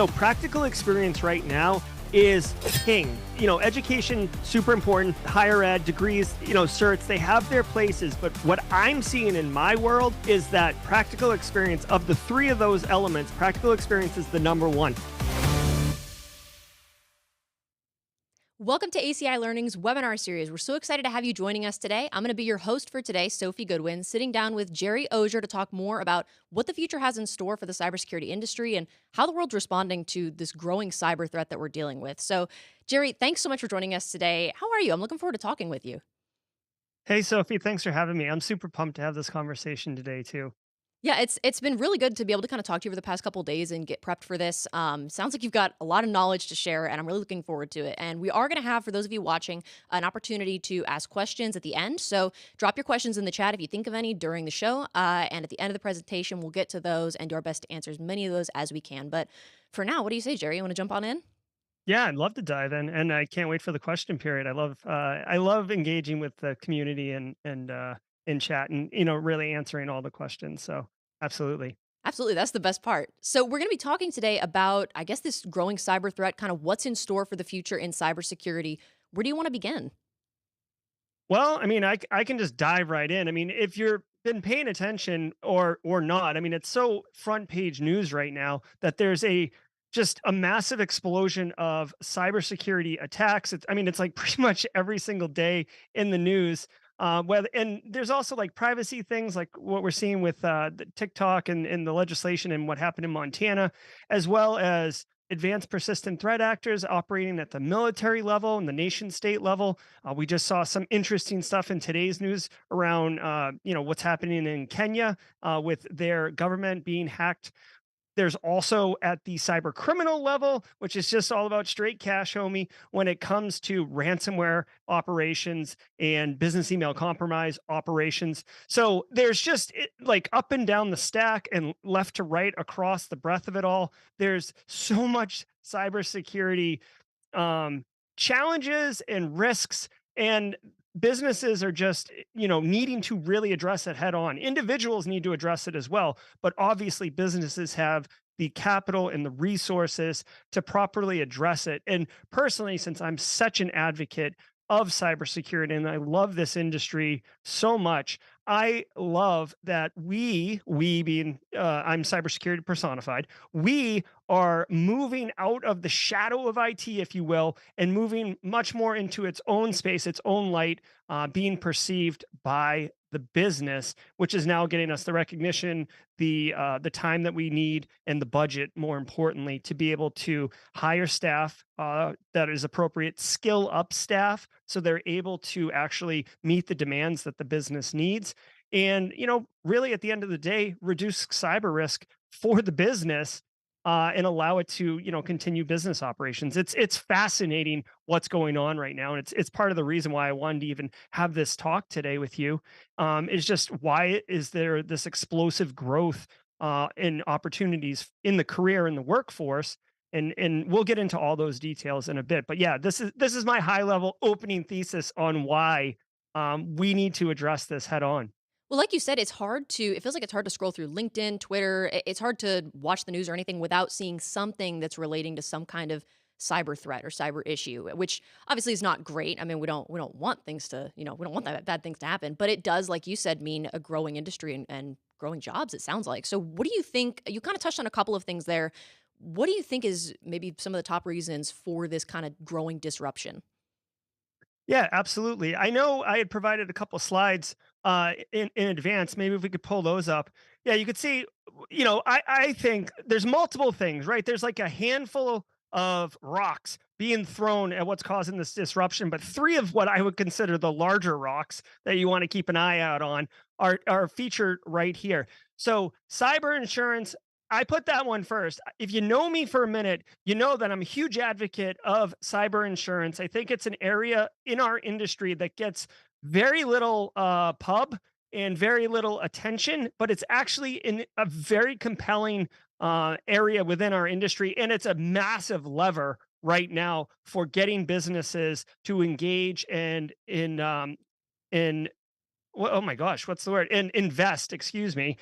So practical experience right now is king. Education, super important. Higher ed, degrees, certs, they have their places. But what I'm seeing in my world is that practical experience, of the three of those elements, practical experience is the number one. Welcome to ACI Learning's webinar series. We're so excited to have you joining us today. I'm going to be your host for today, Sophie Goodwin, sitting down with Jerry Ozier to talk more about what the future has in store for the cybersecurity industry and how the world's responding to this growing cyber threat that we're dealing with. So, Jerry, thanks so much for joining us today. How are you? I'm looking forward to talking with you. Hey, Sophie, thanks for having me. I'm super pumped to have this conversation today, too. Yeah, it's been really good to be able to kind of talk to you over the past couple of days and get prepped for this. Sounds like you've got a lot of knowledge to share, and I'm really looking forward to it. And we are going to have, for those of you watching, an opportunity to ask questions at the end. So drop your questions in the chat if you think of any during the show. And at the end of the presentation, we'll get to those and do our best to answer as many of those as we can. But for now, what do you say, Jerry? You want to jump on in? Yeah, I'd love to dive in, and I can't wait for the question period. I love engaging with the community and in chat, and really answering all the questions. So absolutely. Absolutely. That's the best part. So, we're going to be talking today about, I guess, this growing cyber threat, kind of what's in store for the future in cybersecurity. Where do you want to begin? Well, I mean, I can just dive right in. I mean, if you're been paying attention or not, I mean, it's so front page news right now that there's a just a massive explosion of cybersecurity attacks. It's like pretty much every single day in the news. Whether and there's also like privacy things like what we're seeing with the TikTok and the legislation and what happened in Montana, as well as advanced persistent threat actors operating at the military level and the nation state level. We just saw some interesting stuff in today's news around, what's happening in Kenya with their government being hacked. There's also at the cyber criminal level, which is just all about straight cash, homie, when it comes to ransomware operations and business email compromise operations. So there's just like up and down the stack and left to right across the breadth of it all. There's so much cybersecurity um, challenges and risks, and businesses are just needing to really address it head on. Individuals need to address it as well, but obviously businesses have the capital and the resources to properly address it. And personally, since I'm such an advocate of cybersecurity and I love this industry so much, I love that we being I'm cybersecurity personified, we are moving out of the shadow of IT, if you will, and moving much more into its own space, its own light, being perceived by the business, which is now getting us the recognition, the time that we need, and the budget, more importantly, to be able to hire staff that is appropriate, skill up staff so they're able to actually meet the demands that the business needs, and really at the end of the day, reduce cyber risk for the business, and allow it to continue business operations. It's fascinating what's going on right now, and it's part of the reason why I wanted to even have this talk today with you. Is just why is there this explosive growth in opportunities in the career in the workforce, and we'll get into all those details in a bit. But yeah, this is my high level opening thesis on why we need to address this head on. Well, like you said, it feels like it's hard to scroll through LinkedIn, Twitter. It's hard to watch the news or anything without seeing something that's relating to some kind of cyber threat or cyber issue, which obviously is not great. I mean, we don't want things to, we don't want that bad things to happen, but it does, like you said, mean a growing industry and growing jobs, it sounds like. So what do you think? You kind of touched on a couple of things there. What do you think is maybe some of the top reasons for this kind of growing disruption? Yeah, absolutely. I know I had provided a couple slides in advance. Maybe if we could pull those up. Yeah, you could see. I think there's multiple things, right? There's like a handful of rocks being thrown at what's causing this disruption, but three of what I would consider the larger rocks that you want to keep an eye out on are featured right here. So cyber insurance, I put that one first. If you know me for a minute, you know that I'm a huge advocate of cyber insurance. I think it's an area in our industry that gets very little pub and very little attention, but it's actually in a very compelling area within our industry, and it's a massive lever right now for getting businesses to engage and in oh my gosh, what's the word? And invest, excuse me,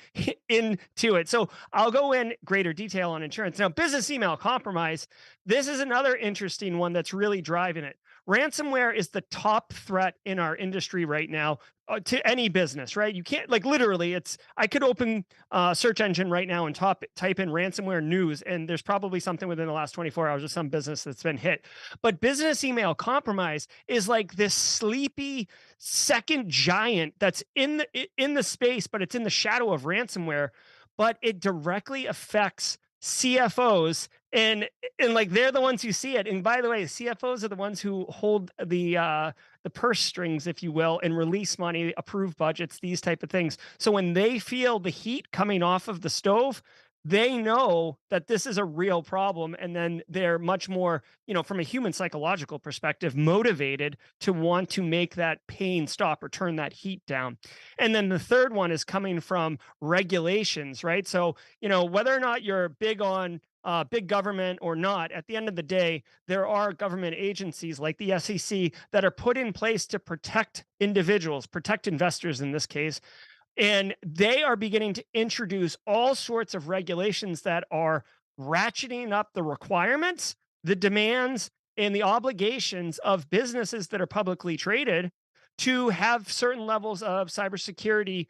into it. So I'll go in greater detail on insurance. Now, business email compromise, this is another interesting one that's really driving it. Ransomware is the top threat in our industry right now, to any business, right? You can't, like, literally, it's, I could open search engine right now and type in ransomware news, and there's probably something within the last 24 hours of some business that's been hit. But business email compromise is like this sleepy second giant that's in the space, but it's in the shadow of ransomware. But it directly affects CFOs, and like they're the ones who see it. And by the way, CFOs are the ones who hold the purse strings, if you will, and release money, approve budgets, these type of things. So when they feel the heat coming off of the stove, they know that this is a real problem, and then they're much more, from a human psychological perspective, motivated to want to make that pain stop or turn that heat down. And then the third one is coming from regulations, right? So, whether or not you're big on big government or not, at the end of the day, there are government agencies like the SEC that are put in place to protect individuals, protect investors in this case, and they are beginning to introduce all sorts of regulations that are ratcheting up the requirements, the demands, and the obligations of businesses that are publicly traded to have certain levels of cybersecurity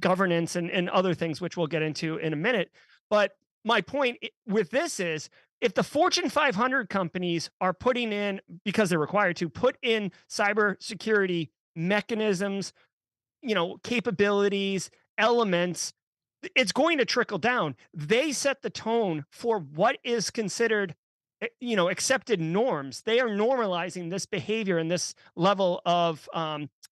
governance and other things, which we'll get into in a minute. But my point with this is, if the Fortune 500 companies are putting in, because they're required to put in cybersecurity mechanisms, capabilities, elements, it's going to trickle down. They set the tone for what is considered, accepted norms. They are normalizing this behavior and this level of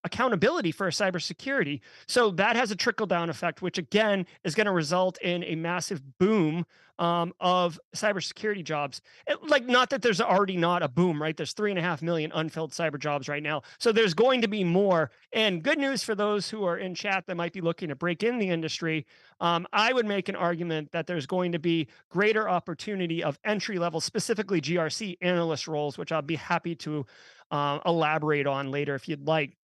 accountability for cybersecurity. So that has a trickle down effect, which again is going to result in a massive boom of cybersecurity jobs. Like, not that there's already not a boom, right? There's 3.5 million unfilled cyber jobs right now. So there's going to be more. And good news for those who are in chat that might be looking to break in the industry. I would make an argument that there's going to be greater opportunity of entry level, specifically GRC analyst roles, which I'll be happy to elaborate on later if you'd like.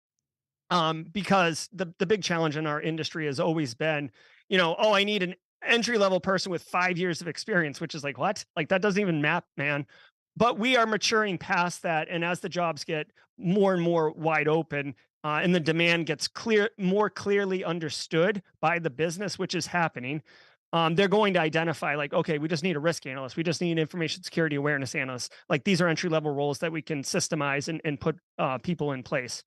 Because the big challenge in our industry has always been, oh, I need an entry level person with 5 years of experience, which is like, what? Like, that doesn't even map, man. But we are maturing past that, and as the jobs get more and more wide open, and the demand gets more clearly understood by the business, which is happening. They're going to identify, like, okay, we just need a risk analyst. We just need an information security awareness analyst. Like, these are entry level roles that we can systemize and put people in place.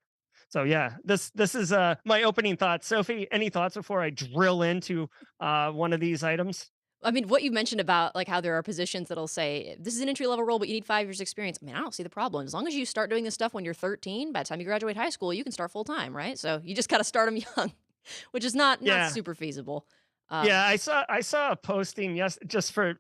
So yeah, this is my opening thoughts. Sophie, any thoughts before I drill into one of these items? I mean, what you mentioned about, like, how there are positions that'll say, "This is an entry level role, but you need 5 years experience." I mean, I don't see the problem. As long as you start doing this stuff when you're 13, by the time you graduate high school, you can start full time, right? So you just gotta start them young, which is not Yeah. super feasible. Yeah, I saw a posting, yes, just for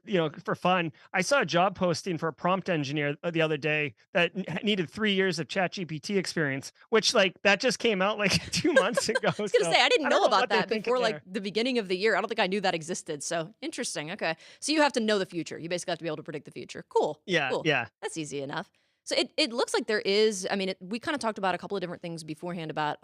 fun. I saw a job posting for a prompt engineer the other day that needed 3 years of ChatGPT experience, which, like, that just came out like 2 months ago. I was gonna So say, I didn't I know don't know about what they're that thinking before, like, there. the beginning of the year. I don't think I knew that existed, so interesting, okay. So you have to know the future. You basically have to be able to predict the future. Cool, Yeah, cool. yeah. That's easy enough. So it looks like there is, I mean, we kinda talked about a couple of different things beforehand about,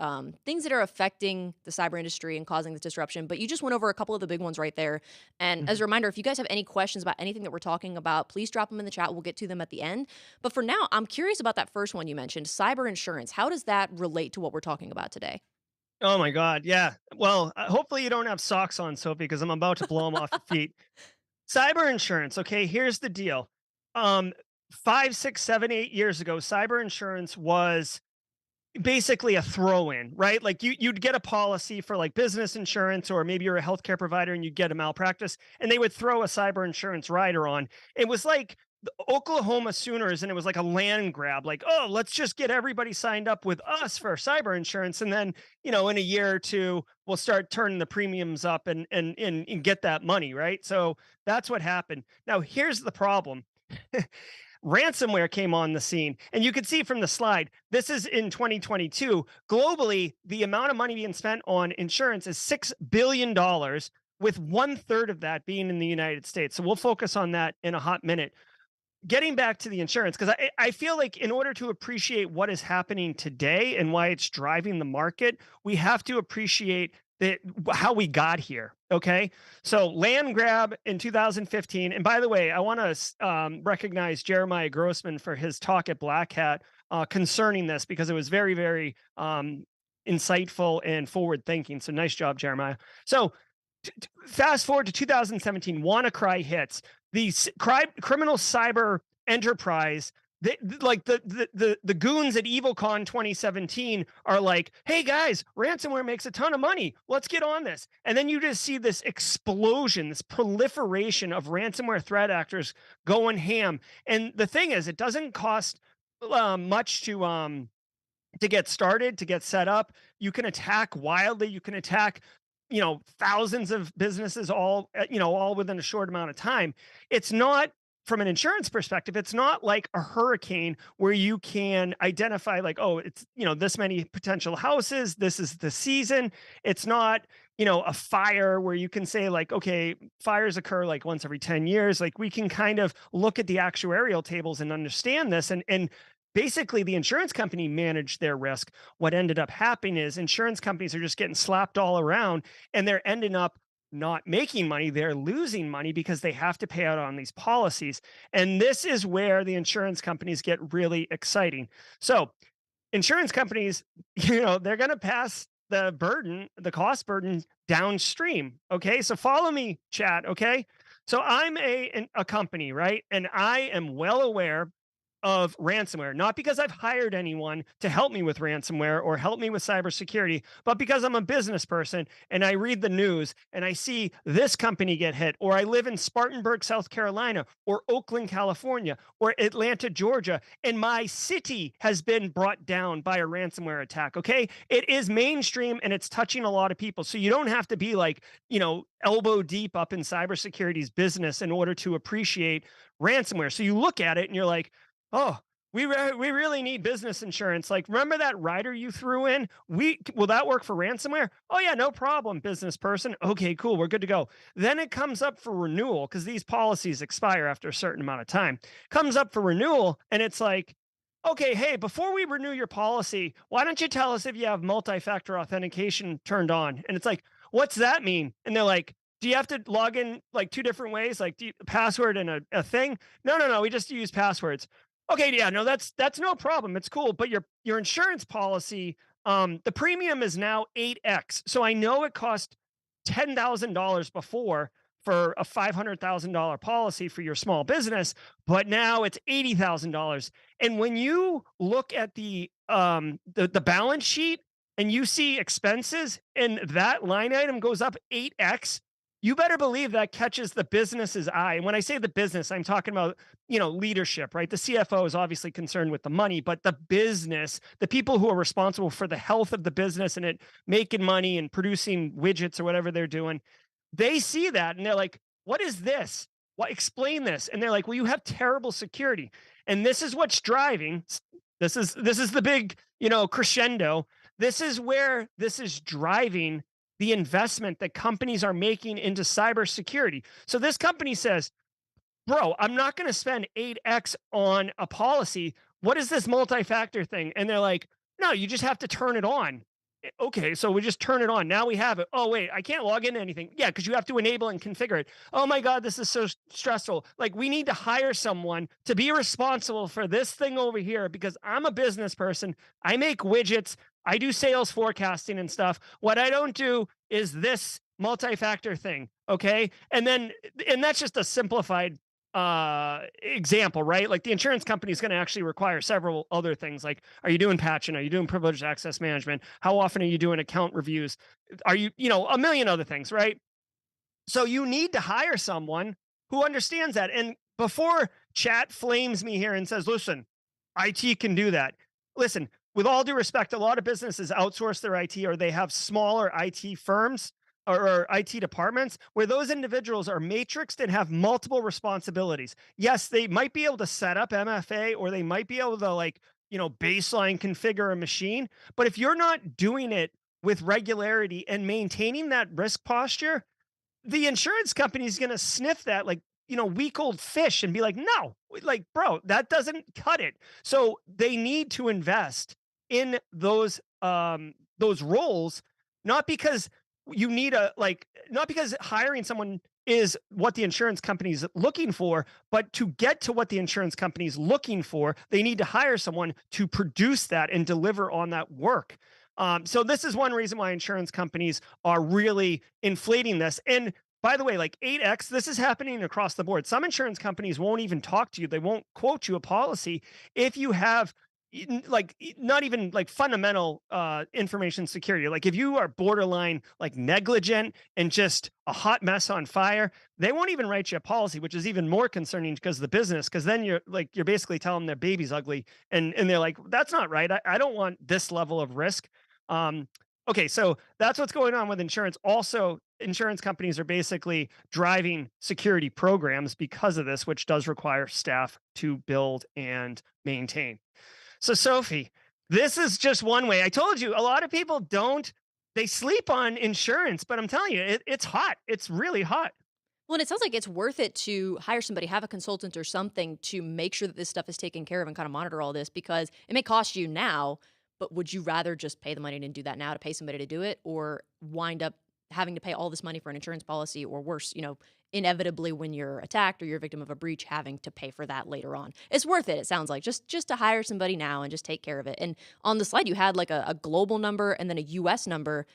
things that are affecting the cyber industry and causing this disruption, but you just went over a couple of the big ones right there. And as Mhm. a reminder, if you guys have any questions about anything that we're talking about, please drop them in the chat. We'll get to them at the end. But for now, I'm curious about that first one you mentioned, cyber insurance. How does that relate to what we're talking about today? Oh my God, yeah. Well, hopefully you don't have socks on, Sophie, because I'm about to blow them off your feet. Cyber insurance. Okay, here's the deal. Um, 5, 6, 7, 8 years ago, cyber insurance was basically a throw-in, right? Like, you'd get a policy for, like, business insurance, or maybe you're a healthcare provider and you'd get a malpractice, and they would throw a cyber insurance rider on. It was like the Oklahoma Sooners, and it was like a land grab. Like, oh, let's just get everybody signed up with us for cyber insurance, and then, in a year or two, we'll start turning the premiums up and get that money, right? So that's what happened. Now, here's the problem. Ransomware came on the scene. And you can see from the slide, this is in 2022. Globally, the amount of money being spent on insurance is $6 billion, with one third of that being in the United States. So we'll focus on that in a hot minute. getting back to the insurance, because I feel like in order to appreciate what is happening today and why it's driving the market, we have to appreciate that how we got here. Okay. So land grab in 2015. And by the way, I want to recognize Jeremiah Grossman for his talk at Black Hat concerning this, because it was very, very insightful and forward thinking. So nice job, Jeremiah. So fast forward to 2017, WannaCry hits. The criminal cyber enterprise, like the goons at EvilCon 2017 are like, hey guys, ransomware makes a ton of money. Let's get on this. And then you just see this explosion, this proliferation of ransomware threat actors going ham. And the thing is, it doesn't cost much to get started, to get set up. You can attack wildly. You can attack, thousands of businesses all, all within a short amount of time. It's not, from an insurance perspective, it's not like a hurricane where you can identify like, oh, it's, this many potential houses. This is the season. It's not, a fire where you can say like, okay, fires occur like once every 10 years. Like we can kind of look at the actuarial tables and understand this. And basically the insurance company managed their risk. What ended up happening is insurance companies are just getting slapped all around, and they're ending up not making money. They're losing money because they have to pay out on these policies. And this is where the insurance companies get really exciting. So insurance companies, they're going to pass the burden, the cost burden downstream. Okay. So follow me, chat. Okay. So I'm a company, right? And I am well aware of ransomware, not because I've hired anyone to help me with ransomware or help me with cybersecurity, but because I'm a business person and I read the news and I see this company get hit, or I live in Spartanburg, South Carolina, or Oakland, California, or Atlanta, Georgia, and my city has been brought down by a ransomware attack. Okay. It is mainstream and it's touching a lot of people. So you don't have to be like, elbow deep up in cybersecurity's business in order to appreciate ransomware. So you look at it and you're like, oh, we really need business insurance. Like, remember that rider you threw in? Will that work for ransomware? Oh yeah, no problem, business person. Okay, cool, we're good to go. Then it comes up for renewal because these policies expire after a certain amount of time. Comes up for renewal, and it's like, okay, hey, before we renew your policy, why don't you tell us if you have multi-factor authentication turned on? And it's like, what's that mean? And they're like, do you have to log in like two different ways, like password and a thing? No, no, no. We just use passwords. Okay, yeah, no, that's no problem. It's cool, but your insurance policy, the premium is now 8x. So I know it cost $10,000 before for a $500,000 policy for your small business, but now it's $80,000. And when you look at the balance sheet and you see expenses and that line item goes up 8x, you better believe that catches the business's eye. And when I say the business, I'm talking about, leadership, right? The CFO is obviously concerned with the money, but the business, the people who are responsible for the health of the business and it making money and producing widgets or whatever they're doing, they see that and they're like, what is this? What, explain this? And they're like, well, you have terrible security. And this is what's driving. This is the big, crescendo. This is where this is driving the investment that companies are making into cybersecurity. So this company says, bro, I'm not going to spend 8x on a policy. What is this multi-factor thing? And they're like, no, you just have to turn it on. Okay, so we just turn it on. Now we have it. Oh, wait, I can't log into anything. Yeah, because you have to enable and configure it. Oh my God, this is so stressful. Like, we need to hire someone to be responsible for this thing over here because I'm a business person. I make widgets. I do sales forecasting and stuff. What I don't do is this multi-factor thing. Okay. And that's just a simplified example, right? Like the insurance company is going to actually require several other things. Like, are you doing patching? Are you doing privileged access management? How often are you doing account reviews? Are you, a million other things, right? So you need to hire someone who understands that. And before chat flames me here and says, listen, IT can do that. Listen, with all due respect, a lot of businesses outsource their IT or they have smaller IT firms or IT departments where those individuals are matrixed and have multiple responsibilities. Yes, they might be able to set up MFA or they might be able to baseline configure a machine. But if you're not doing it with regularity and maintaining that risk posture, the insurance company is going to sniff that like, week old fish and be like, no, like, bro, that doesn't cut it. So they need to invest in those roles, not because you need a like, not because hiring someone is what the insurance company's looking for, but to get to what the insurance company's looking for, they need to hire someone to produce that and deliver on that work. So this is one reason why insurance companies are really inflating this. And by the way, like 8x, this is happening across the board. Some insurance companies won't even talk to you. They won't quote you a policy if you have like not even like fundamental information security. Like if you are borderline like negligent and just a hot mess on fire, they won't even write you a policy, which is even more concerning because of the business. Because then you're basically telling them their baby's ugly, and they're like, that's not right. I don't want this level of risk. Um, okay, so that's what's going on with insurance. Also, insurance companies are basically driving security programs because of this, which does require staff to build and maintain. So, Sophie, this is just one way. I told you a lot of people don't, they sleep on insurance, but I'm telling you, it's hot. It's really hot. Well, and it sounds like it's worth it to hire somebody, have a consultant or something to make sure that this stuff is taken care of and kind of monitor all this because it may cost you now, but would you rather just pay the money and do that now to pay somebody to do it or wind up having to pay all this money for an insurance policy or worse, inevitably when you're attacked or you're a victim of a breach having to pay for that later on. It's worth it, it sounds like. Just to hire somebody now and just take care of it. And on the slide you had like a global number and then a US number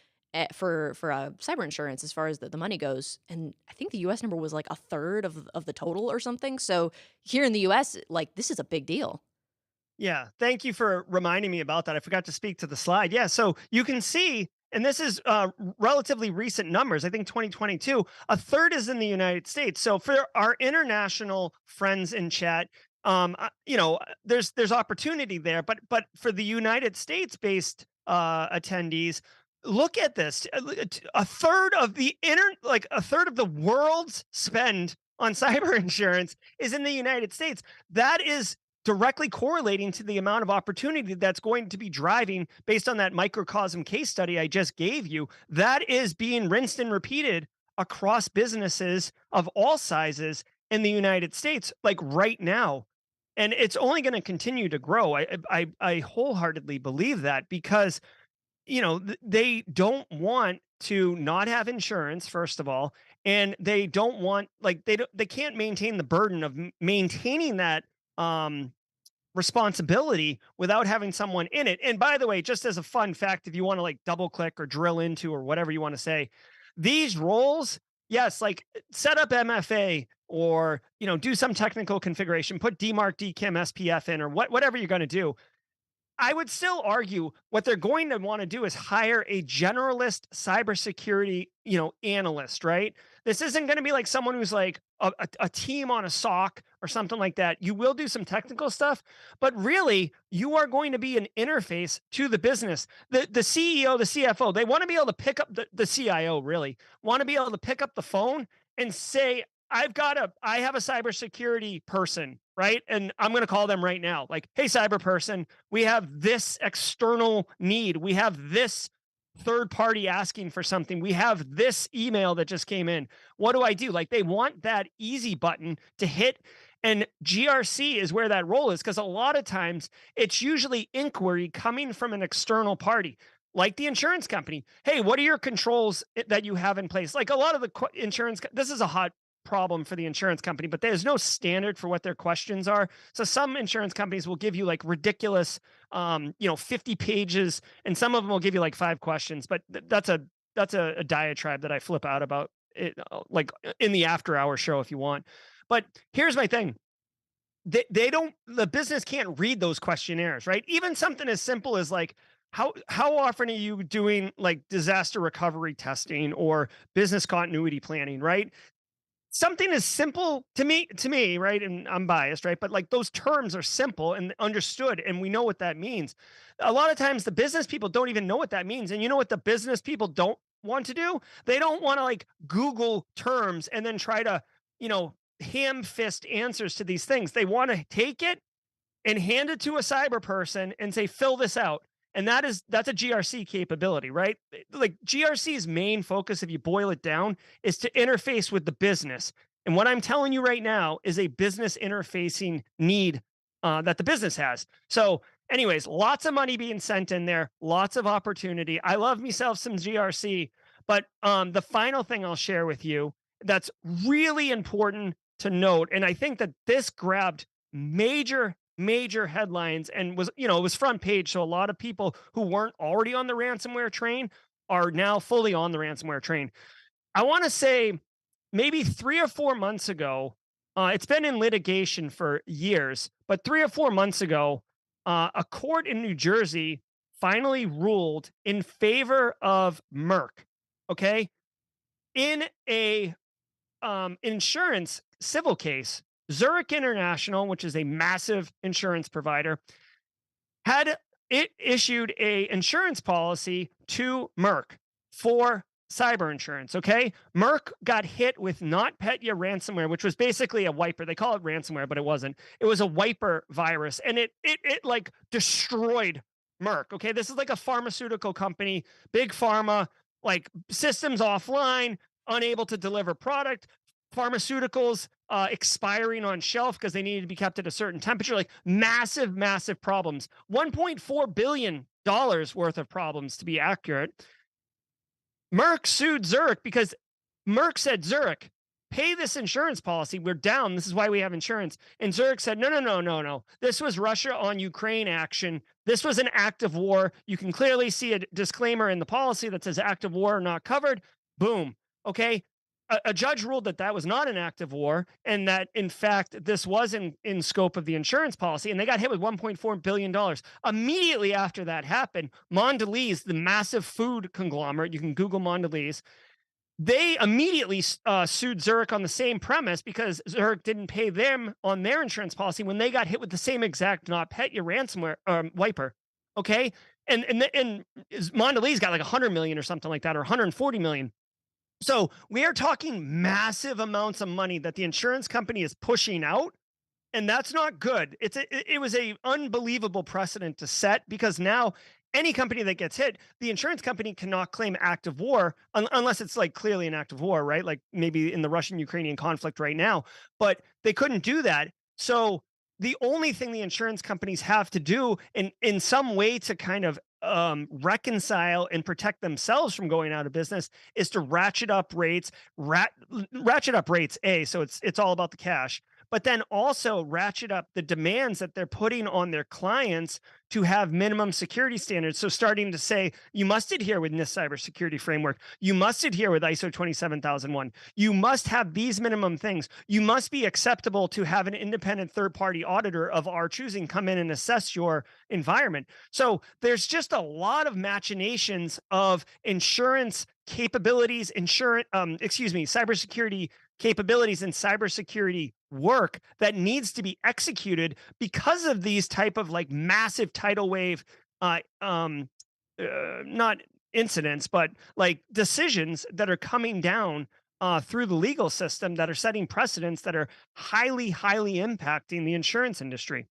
for cyber insurance as far as the money goes. And I think the US number was like a third of the total or something. So here in the US, like this is a big deal. Yeah, thank you for reminding me about that. I forgot to speak to the slide. Yeah, so you can see, and this is relatively recent numbers. I think 2022, a third is in the United States. So for our international friends in chat, there's opportunity there. But for the United States based attendees, look at this: a third of a third of the world's spend on cyber insurance is in the United States. That is directly correlating to the amount of opportunity that's going to be driving based on that microcosm case study I just gave you. That is being rinsed and repeated across businesses of all sizes in the United States, like right now. And it's only going to continue to grow. I wholeheartedly believe that because they don't want to not have insurance, first of all, and they don't want like they can't maintain the burden of maintaining that um responsibility without having someone in it. And by the way, just as a fun fact, if you want to like double click or drill into or whatever you want to say, these roles, yes, like set up MFA or do some technical configuration, put DMARC, DKIM, SPF in, or whatever you're going to do. I would still argue what they're going to want to do is hire a generalist cybersecurity, analyst, right? This isn't going to be like someone who's like a team on a SOC or something like that. You will do some technical stuff, but really you are going to be an interface to the business. The CEO, the CFO, they want to be able to pick up the CIO really want to be able to pick up the phone and say, I have a cybersecurity person, right? And I'm going to call them right now. Like, hey, cyber person, we have this external need. We have this third party asking for something. We have this email that just came in. What do I do? Like, they want that easy button to hit. And GRC is where that role is because a lot of times it's usually inquiry coming from an external party like the insurance company. Hey, what are your controls that you have in place? Like a lot of the insurance, this is a hot problem for the insurance company, but there's no standard for what their questions are. So some insurance companies will give you like ridiculous, 50 pages, and some of them will give you like 5 questions. But that's a diatribe that I flip out about it, like in the after hour show if you want. But here's my thing. They don't, the business can't read those questionnaires, right? Even something as simple as like, how often are you doing like disaster recovery testing or business continuity planning, right? Something as simple to me, right? And I'm biased, right? But like those terms are simple and understood, and we know what that means. A lot of times the business people don't even know what that means. And you know what the business people don't want to do? They don't want to like Google terms and then try to, ham fist answers to these things. They want to take it and hand it to a cyber person and say, fill this out. And that's a GRC capability, right? Like GRC's main focus, if you boil it down, is to interface with the business. And what I'm telling you right now is a business interfacing need that the business has. So, anyways, lots of money being sent in there, lots of opportunity. I love myself some GRC, but the final thing I'll share with you that's really important to note, and I think that this grabbed major headlines and was, it was front page. So a lot of people who weren't already on the ransomware train are now fully on the ransomware train. I want to say maybe 3 or 4 months ago, it's been in litigation for years, but 3 or 4 months ago, a court in New Jersey finally ruled in favor of Merck. Okay. In a insurance civil case, Zurich International, which is a massive insurance provider, had it issued a insurance policy to Merck for cyber insurance. Okay. Merck got hit with NotPetya ransomware, which was basically a wiper. They call it ransomware, but it wasn't. It was a wiper virus, and it like destroyed Merck. Okay. This is like a pharmaceutical company, big pharma, like systems offline, unable to deliver product, pharmaceuticals expiring on shelf because they needed to be kept at a certain temperature, like massive problems. $1.4 billion worth of problems, to be accurate. Merck sued Zurich because Merck said, Zurich, pay this insurance policy. We're down. This is why we have insurance. And Zurich said, no. This was Russia on Ukraine action. This was an act of war. You can clearly see a disclaimer in the policy that says act of war not covered. Boom. Okay. A judge ruled that that was not an act of war, and that in fact this was in scope of the insurance policy, and they got hit with $1.4 billion. Immediately after that happened, Mondelez, the massive food conglomerate, you can Google Mondelez, they immediately sued Zurich on the same premise because Zurich didn't pay them on their insurance policy when they got hit with the same exact NotPetya ransomware wiper. Okay, and Mondelez got like 100 million or something like that, or 140 million. So we are talking massive amounts of money that the insurance company is pushing out, and that's not good. It was a unbelievable precedent to set, because now any company that gets hit, the insurance company cannot claim act of war unless it's like clearly an act of war, right? Like maybe in the Russian-Ukrainian conflict right now, but they couldn't do that. So the only thing the insurance companies have to do in some way to kind of reconcile and protect themselves from going out of business is to ratchet up rates, ratchet up rates. So it's all about the cash, but then also ratchet up the demands that they're putting on their clients to have minimum security standards. So starting to say, you must adhere with NIST cybersecurity framework. You must adhere with ISO 27001. You must have these minimum things. You must be acceptable to have an independent third-party auditor of our choosing come in and assess your environment. So there's just a lot of machinations of insurance capabilities, cybersecurity capabilities and cybersecurity work that needs to be executed because of these type of like massive tidal wave, not incidents, but like decisions that are coming down through the legal system that are setting precedents that are highly impacting the insurance industry.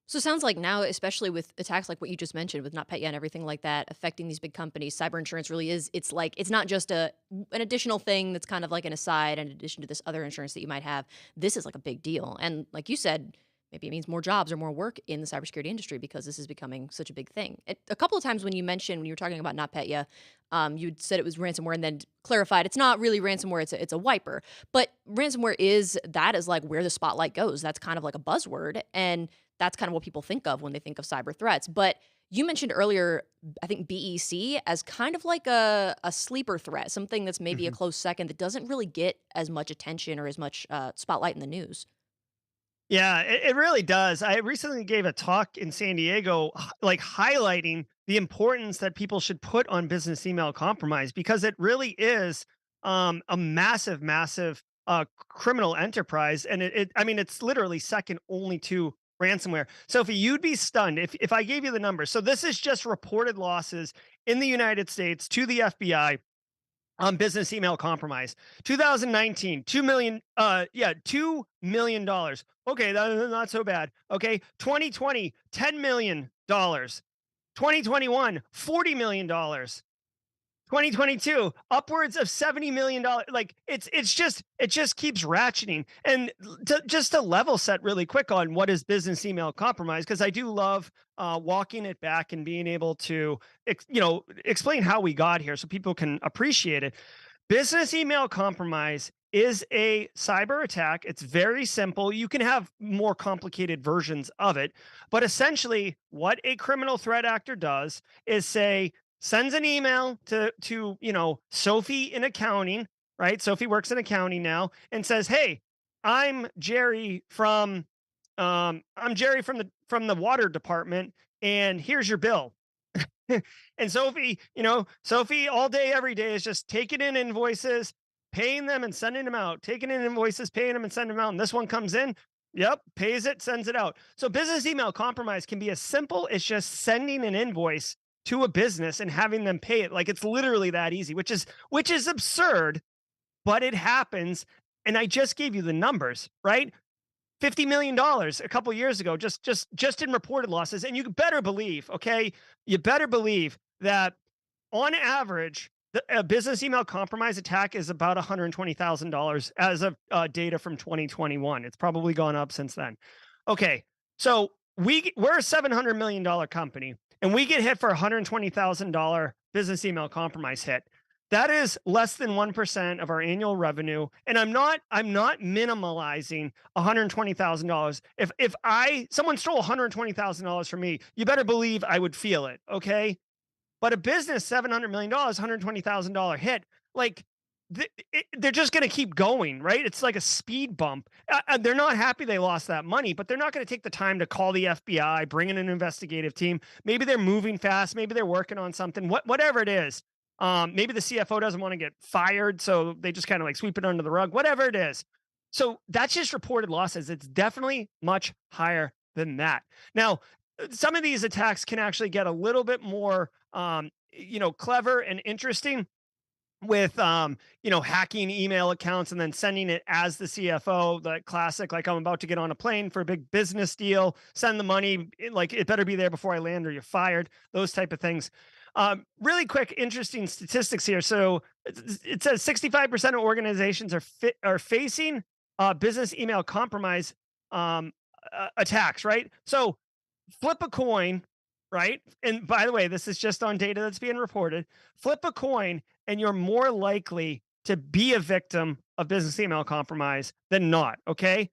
So it sounds like now, especially with attacks like what you just mentioned with NotPetya and everything like that affecting these big companies, cyber insurance really is, it's like, it's not just an additional thing that's kind of like an aside in addition to this other insurance that you might have. This is like a big deal. And like you said, maybe it means more jobs or more work in the cybersecurity industry because this is becoming such a big thing. A couple of times when you mentioned, when you were talking about NotPetya, you said it was ransomware and then clarified it's not really ransomware, it's a wiper. But ransomware is like where the spotlight goes. That's kind of like a buzzword. And that's kind of what people think of when they think of cyber threats. But you mentioned earlier, I think BEC as kind of like a sleeper threat, something that's maybe a Mhm. close second that doesn't really get as much attention or as much spotlight in the news. Yeah, it really does. I recently gave a talk in San Diego, like highlighting the importance that people should put on business email compromise, because it really is a massive criminal enterprise, and I mean, it's literally second only to ransomware. Sophie, you'd be stunned if I gave you the numbers. So this is just reported losses in the United States to the FBI on business email compromise. 2019, 2 million, $2 million. Okay, that's not so bad. Okay, 2020, $10 million. 2021, $40 million. 2022, upwards of $70 million. Like it just keeps ratcheting. And just to level set really quick on what is business email compromise, because I do love walking it back and being able to explain how we got here so people can appreciate it. Business email compromise is a cyber attack. It's very simple. You can have more complicated versions of it, but essentially, what a criminal threat actor does is say, sends an email to Sophie in accounting, right? Sophie works in accounting now, and says, "Hey, I'm Jerry from I'm Jerry from the water department, and here's your bill." And Sophie all day, every day is just taking in invoices, paying them and sending them out, taking in invoices, paying them and sending them out. And this one comes in, yep, pays it, sends it out. So business email compromise can be as simple as just sending an invoice to a business and having them pay it. Like it's literally that easy, which is absurd, but it happens. And I just gave you the numbers, right? $50 million a couple years ago, just in reported losses. And you better believe, okay, you better believe that on average, a business email compromise attack is about $120,000 as of data from 2021. It's probably gone up since then. Okay, so we're a $700 million company, and we get hit for $120,000 business email compromise hit. That is less than 1% of our annual revenue. And I'm not minimalizing $120,000. If someone stole $120,000 from me, you better believe I would feel it. Okay. But a business, $700 million, $120,000 hit, like they're just going to keep going, right? It's like a speed bump. They're not happy they lost that money, but they're not going to take the time to call the FBI, bring in an investigative team. Maybe they're moving fast. Maybe they're working on something, whatever it is. Maybe the CFO doesn't want to get fired, so they just kind of like sweep it under the rug, whatever it is. So that's just reported losses. It's definitely much higher than that. Now, some of these attacks can actually get a little bit more, clever and interesting with hacking email accounts and then sending it as the CFO, the classic, like, I'm about to get on a plane for a big business deal, send the money, like it better be there before I land or you're fired, those type of things. Really quick, interesting statistics here. So it says 65% of organizations are facing business email compromise attacks, right? So flip a coin, right? And by the way, this is just on data that's being reported. Flip a coin, and you're more likely to be a victim of business email compromise than not. Okay.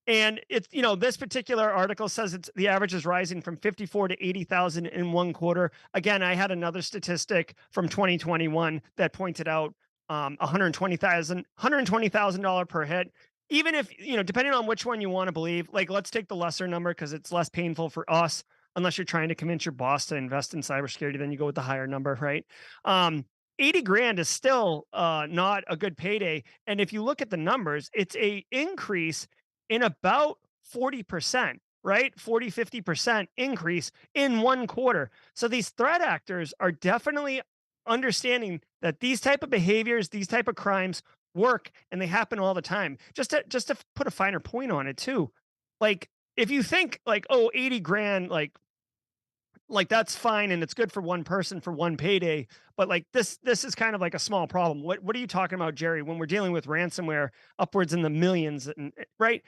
And it's, this particular article says the average is rising from 54 to 80,000 in one quarter. Again, I had another statistic from 2021 that pointed out $120,000 per hit. Even if, depending on which one you want to believe, like, let's take the lesser number because it's less painful for us, unless you're trying to convince your boss to invest in cybersecurity, then you go with the higher number, right? 80 grand is still not a good payday. And if you look at the numbers, it's a increase in about 40%, right? 50% increase in one quarter. So these threat actors are definitely understanding that these type of behaviors, these type of crimes work, and they happen all the time. Just to put a finer point on it too. Like, if you think like, oh, 80 grand, like that's fine and it's good for one person for one payday, but like this is kind of like a small problem. What are you talking about, Jerry, when we're dealing with ransomware upwards in the millions, right?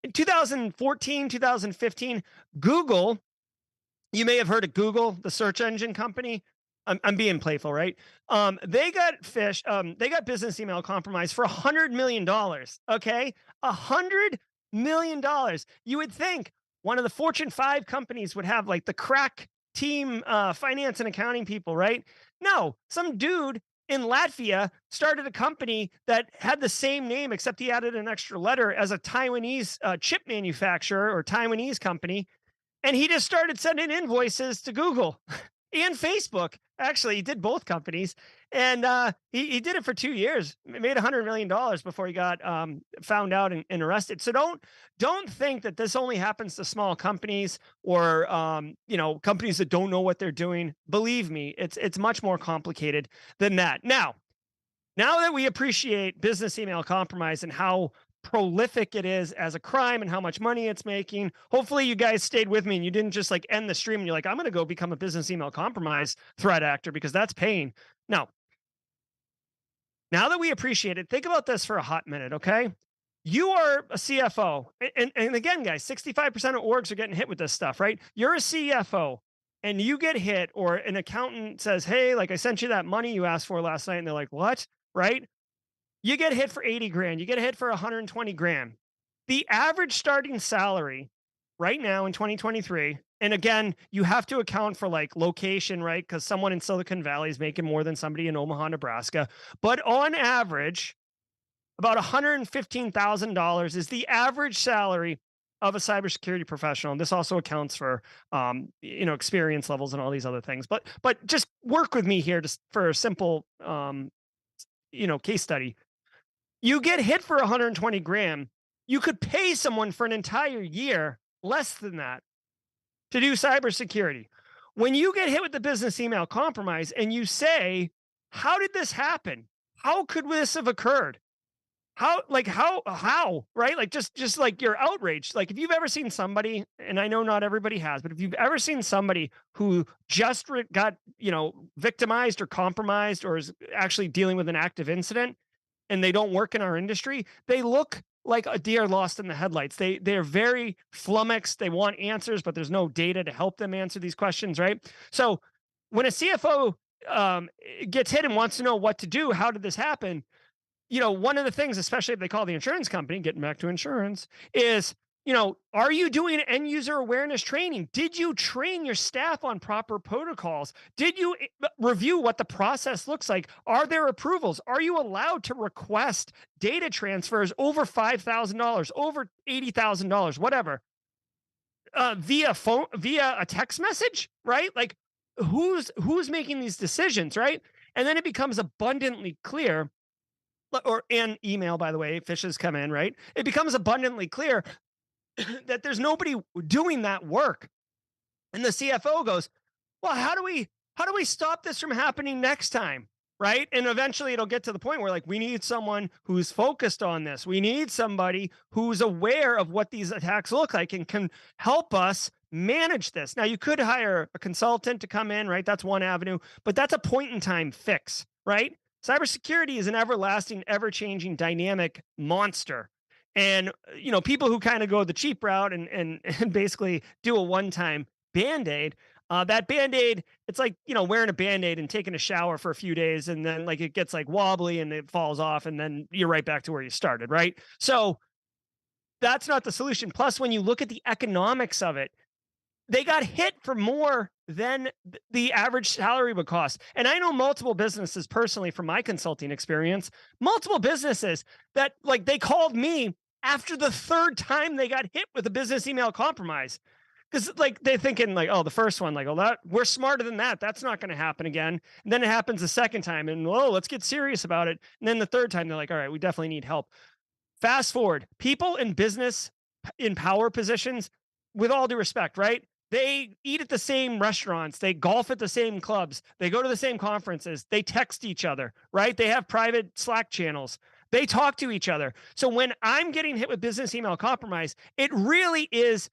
In 2014, 2015, Google, you may have heard of Google, the search engine company. I'm being playful, right? They got business email compromised for $100 million. Okay, $100 million. You would think one of the Fortune 5 companies would have like the crack team, finance and accounting people, right? No, some dude in Latvia started a company that had the same name, except he added an extra letter, as a Taiwanese chip manufacturer or Taiwanese company. And he just started sending invoices to Google and Facebook. Actually, he did both companies, and he did it for 2 years. Made $100 million before he got found out and arrested. So don't think that this only happens to small companies or companies that don't know what they're doing. Believe me, it's much more complicated than that. Now that we appreciate business email compromise and how prolific it is as a crime and how much money it's making, hopefully you guys stayed with me and you didn't just like end the stream and you're like, I'm going to go become a business email compromise threat actor because that's paying. No, Now that we appreciate it, think about this for a hot minute, okay? You are a CFO. And again, guys, 65% of orgs are getting hit with this stuff, right? You're a CFO and you get hit, or an accountant says, hey, like I sent you that money you asked for last night. And they're like, what? Right? You get hit for 80 grand, you get hit for 120 grand. The average starting salary right now in 2023, and again, you have to account for like location, right? Because someone in Silicon Valley is making more than somebody in Omaha, Nebraska. But on average, about $115,000 is the average salary of a cybersecurity professional. And this also accounts for experience levels and all these other things. But just work with me here just for a simple case study. You get hit for 120 grand. You could pay someone for an entire year less than that to do cybersecurity. When you get hit with the business email compromise and you say, how did this happen? How could this have occurred? How, right? Like just like you're outraged. Like if you've ever seen somebody, and I know not everybody has, but if you've ever seen somebody who just got, victimized or compromised or is actually dealing with an active incident, and they don't work in our industry, they look like a deer lost in the headlights. They're very flummoxed. They want answers, but there's no data to help them answer these questions, right? So when a CFO gets hit and wants to know what to do, how did this happen? One of the things, especially if they call the insurance company, getting back to insurance, is are you doing end user awareness training? Did you train your staff on proper protocols? Did you review what the process looks like? Are there approvals? Are you allowed to request data transfers over $5,000, over $80,000, whatever, via phone, via a text message, right? Like who's making these decisions, right? And then it becomes abundantly clear, or an email, by the way, fishes come in, right? It becomes abundantly clear that there's nobody doing that work. And the CFO goes, well, how do we stop this from happening next time? Right. And eventually it'll get to the point where like we need someone who's focused on this. We need somebody who's aware of what these attacks look like and can help us manage this. Now you could hire a consultant to come in, right? That's one avenue, but that's a point in time fix, right? Cybersecurity is an everlasting, ever changing, dynamic monster. And people who kind of go the cheap route and basically do a one time band aid. That band aid, it's like wearing a band aid and taking a shower for a few days, and then like it gets like wobbly and it falls off, and then you're right back to where you started, right? So that's not the solution. Plus, when you look at the economics of it, they got hit for more than the average salary would cost. And I know multiple businesses personally from my consulting experience, multiple businesses that like they called me after the third time they got hit with a business email compromise. Because like they're thinking like, oh, the first one, like, oh, that we're smarter than that. That's not going to happen again. And then it happens the second time, and oh, let's get serious about it. And then the third time, they're like, all right, we definitely need help. Fast forward, people in business in power positions, with all due respect, right? They eat at the same restaurants, they golf at the same clubs, they go to the same conferences, they text each other, right? They have private Slack channels. They talk to each other. So when I'm getting hit with business email compromise, it really is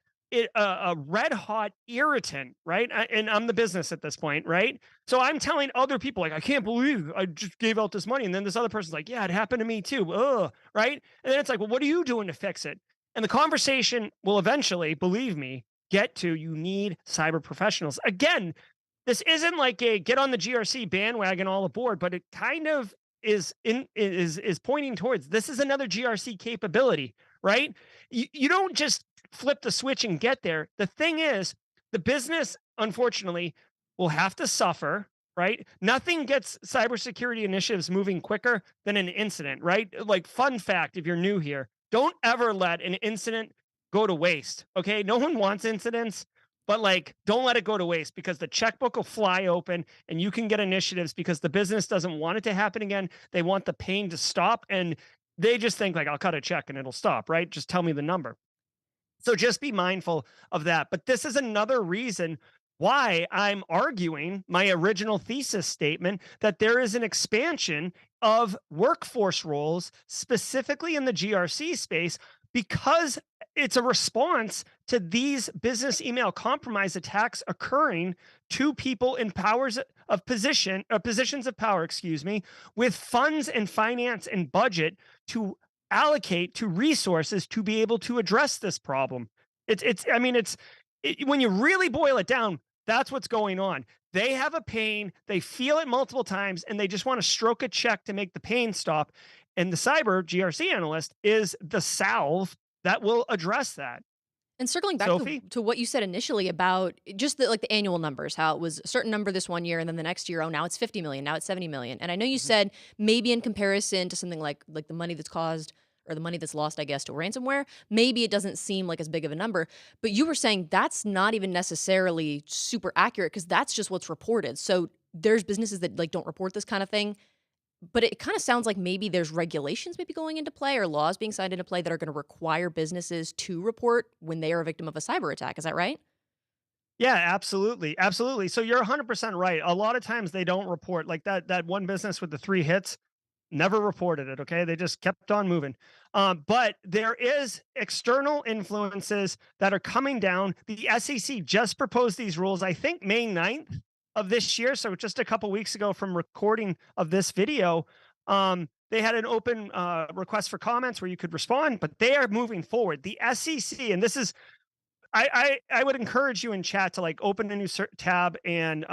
a red hot irritant, right? And I'm the business at this point, right? So I'm telling other people, like, I can't believe I just gave out this money. And then this other person's like, yeah, it happened to me too. Ugh, right? And then it's like, well, what are you doing to fix it? And the conversation will eventually, believe me, get to you need cyber professionals. Again, this isn't like a get on the GRC bandwagon all aboard, but it kind of is pointing towards this is another GRC capability, right? You don't just flip the switch and get there. The thing is, the business, unfortunately, will have to suffer, right? Nothing gets cybersecurity initiatives moving quicker than an incident, right? Like, fun fact, if you're new here, don't ever let an incident go to waste. Okay. No one wants incidents, but like, don't let it go to waste, because the checkbook will fly open and you can get initiatives because the business doesn't want it to happen again. They want the pain to stop, and they just think like, I'll cut a check and it'll stop, right? Just tell me the number. So just be mindful of that. But this is another reason why I'm arguing my original thesis statement that there is an expansion of workforce roles, specifically in the GRC space, because it's a response to these business email compromise attacks occurring to people in powers of positions of power, excuse me, with funds and finance and budget to allocate to resources to be able to address this problem. I mean, when you really boil it down, that's what's going on. They have a pain, they feel it multiple times, and they just want to stroke a check to make the pain stop. And the cyber GRC analyst is the salve that will address that. And circling back Sophie? to what you said initially about just the like the annual numbers, how it was a certain number this one year and then the next year, oh, now it's 50 million, now it's 70 million. And I know you Mhm. said maybe in comparison to something like the money that's caused or the money that's lost, I guess, to ransomware, maybe it doesn't seem like as big of a number. But you were saying that's not even necessarily super accurate because that's just what's reported. So there's businesses that like don't report this kind of thing, but it kinda sounds like maybe there's regulations maybe going into play or laws being signed into play that are gonna require businesses to report when they are a victim of a cyber attack, is that right? Yeah, absolutely. Absolutely. So you're 100% right. A lot of times they don't report like that one business with the 3 hits. Never reported it, okay? They just kept on moving. But there is external influences that are coming down. The SEC just proposed these rules, I think May 9th of this year, so just a couple weeks ago from recording of this video. They had an open request for comments where you could respond, but they are moving forward. The SEC, and this is I would encourage you in chat to like open a new tab and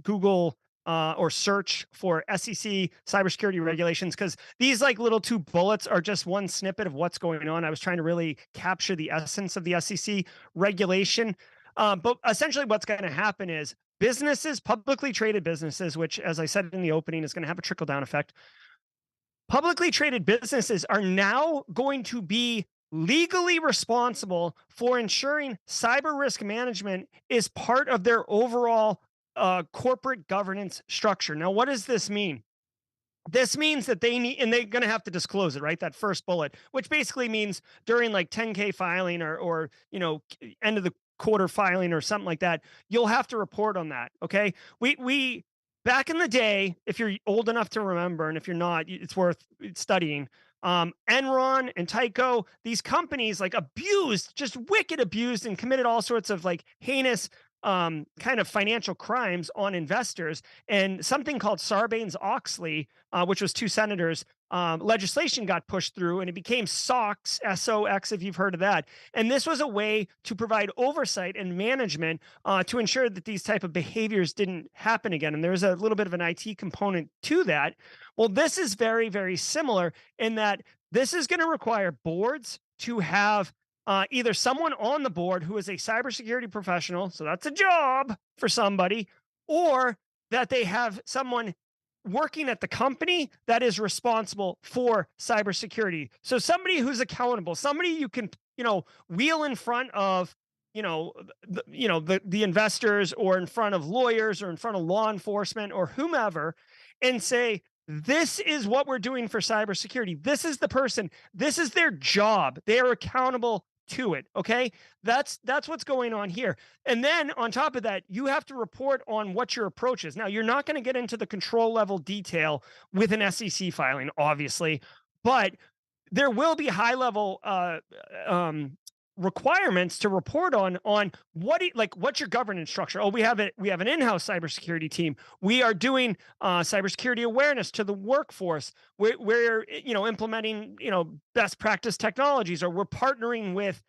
Google or search for SEC cybersecurity regulations because these like little 2 bullets are just one snippet of what's going on. I was trying to really capture the essence of the SEC regulation. But essentially, what's going to happen is businesses, publicly traded businesses, which, as I said in the opening, is going to have a trickle down effect. Publicly traded businesses are now going to be legally responsible for ensuring cyber risk management is part of their overall corporate governance structure. Now, what does this mean? This means that they need, and they're going to have to disclose it, right? That first bullet, which basically means during like 10K filing or end of the quarter filing or something like that, you'll have to report on that. Okay. We back in the day, if you're old enough to remember, and if you're not, it's worth studying. Enron and Tyco, these companies like abused, just wicked abused and committed all sorts of like heinous kind of financial crimes on investors. And something called Sarbanes-Oxley, which was 2 senators, legislation got pushed through, and it became SOX, SOX, if you've heard of that. And this was a way to provide oversight and management to ensure that these type of behaviors didn't happen again. And there's a little bit of an IT component to that. Well, this is very, very similar in that this is going to require boards to have either someone on the board who is a cybersecurity professional, so that's a job for somebody, or that they have someone working at the company that is responsible for cybersecurity. So somebody who's accountable, somebody you can, wheel in front of, the investors or in front of lawyers or in front of law enforcement or whomever and say, this is what we're doing for cybersecurity. This is the person. This is their job. They are accountable to it. Okay. That's what's going on here. And then on top of that, you have to report on what your approach is. Now, you're not going to get into the control level detail with an SEC filing, obviously, but there will be high level requirements to report on what's your governance structure. Oh, we have an in-house cybersecurity team. We are doing cybersecurity awareness to the workforce. We're implementing best practice technologies, or we're partnering with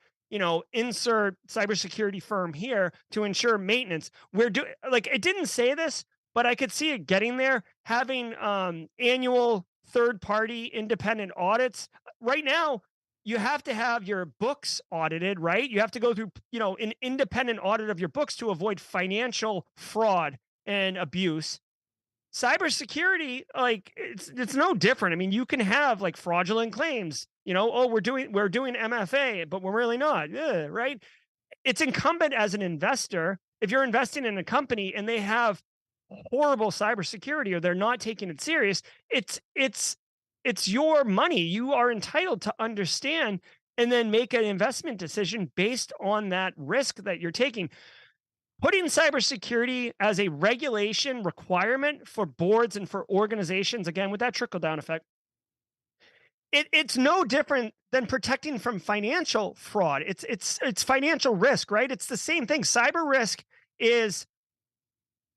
insert cybersecurity firm here to ensure maintenance. We're doing, like, it didn't say this, but I could see it getting there, having annual third party independent audits. Right now, you have to have your books audited, right? You have to go through, an independent audit of your books to avoid financial fraud and abuse. Cybersecurity, like, it's no different. I mean, you can have like fraudulent claims, oh, we're doing MFA, but we're really not, right? It's incumbent as an investor, if you're investing in a company and they have horrible cybersecurity or they're not taking it serious, it's your money. You are entitled to understand and then make an investment decision based on that risk that you're taking. Putting cybersecurity as a regulation requirement for boards and for organizations, again, with that trickle down effect, it's no different than protecting from financial fraud. It's financial risk, right? It's the same thing. Cyber risk is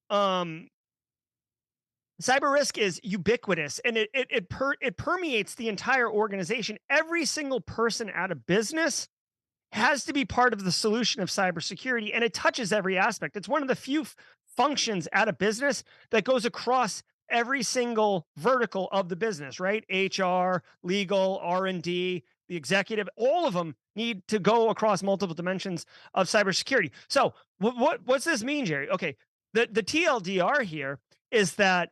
um cyber risk is ubiquitous, and it permeates the entire organization. Every single person at a business has to be part of the solution of cybersecurity, and it touches every aspect. It's one of the few functions at a business that goes across every single vertical of the business, right? HR, legal, R&D, the executive, all of them need to go across multiple dimensions of cybersecurity. So, what's this mean, Jerry? Okay, the TLDR here is that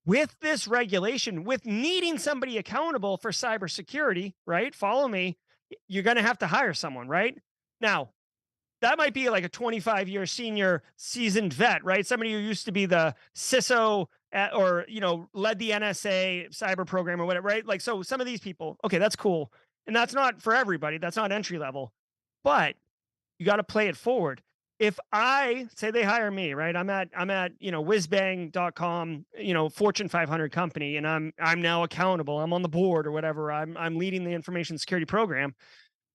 with this regulation, with needing somebody accountable for cybersecurity, right? Follow me. You're going to have to hire someone, right? Now, that might be like a 25-year senior seasoned vet, right? Somebody who used to be the CISO at, or, led the NSA cyber program or whatever, right? Like, so some of these people, okay, that's cool. And that's not for everybody. That's not entry level. But you got to play it forward. If I say they hire me, right? I'm at whizbang.com, Fortune 500 company, and I'm now accountable. I'm on the board or whatever. I'm leading the information security program.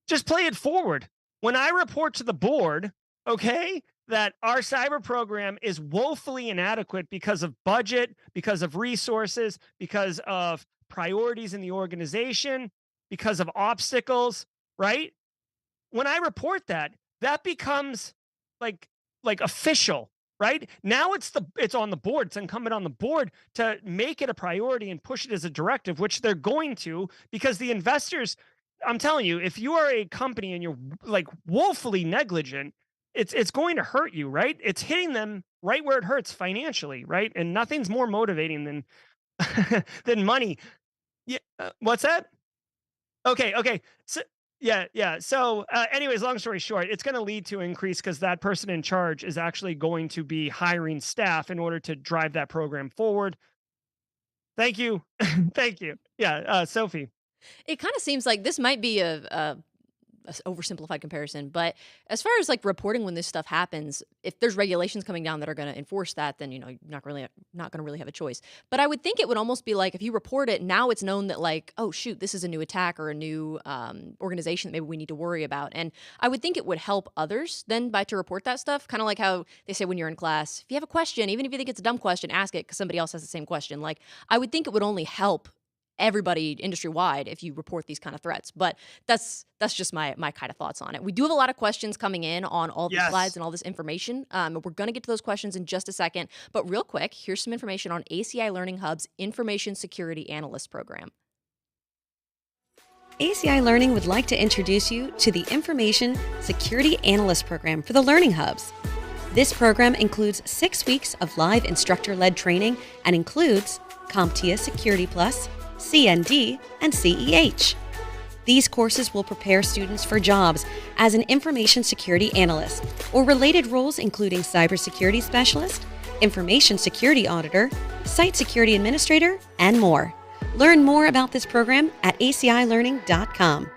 Just play it forward. When I report to the board, okay, that our cyber program is woefully inadequate because of budget, because of resources, because of priorities in the organization, because of obstacles, right? When I report that, that becomes like official, right? Now it's on the board. It's incumbent on the board to make it a priority and push it as a directive, which they're going to, because the investors, I'm telling you, if you are a company and you're like woefully negligent, it's going to hurt you, right? It's hitting them right where it hurts financially, right? And nothing's more motivating than than money. Yeah, what's that? Okay, okay. So yeah, yeah. So, anyways, long story short, it's going to lead to increase because that person in charge is actually going to be hiring staff in order to drive that program forward. Thank you, thank you. Yeah, Sophie. It kind of seems like this might be a oversimplified comparison, but as far as like reporting when this stuff happens, if there's regulations coming down that are going to enforce that, then you're not going to really have a choice. But I would think it would almost be like if you report it now, it's known that like, oh shoot, this is a new attack or a new organization that maybe we need to worry about. And I would think it would help others then by to report that stuff, kind of like how they say when you're in class, if you have a question, even if you think it's a dumb question, ask it because somebody else has the same question. Like I would think it would only help everybody industry wide if you report these kind of threats. But that's just my kind of thoughts on it. We do have a lot of questions coming in on all these slides Yes. and all this information. We're going to get to those questions in just a second. But real quick, here's some information on ACI Learning Hub's Information Security Analyst Program. ACI Learning would like to introduce you to the Information Security Analyst Program for the Learning Hubs. This program includes 6 weeks of live instructor-led training and includes CompTIA Security Plus, CND, and CEH. These courses will prepare students for jobs as an information security analyst or related roles including cybersecurity specialist, information security auditor, site security administrator, and more. Learn more about this program at acilearning.com.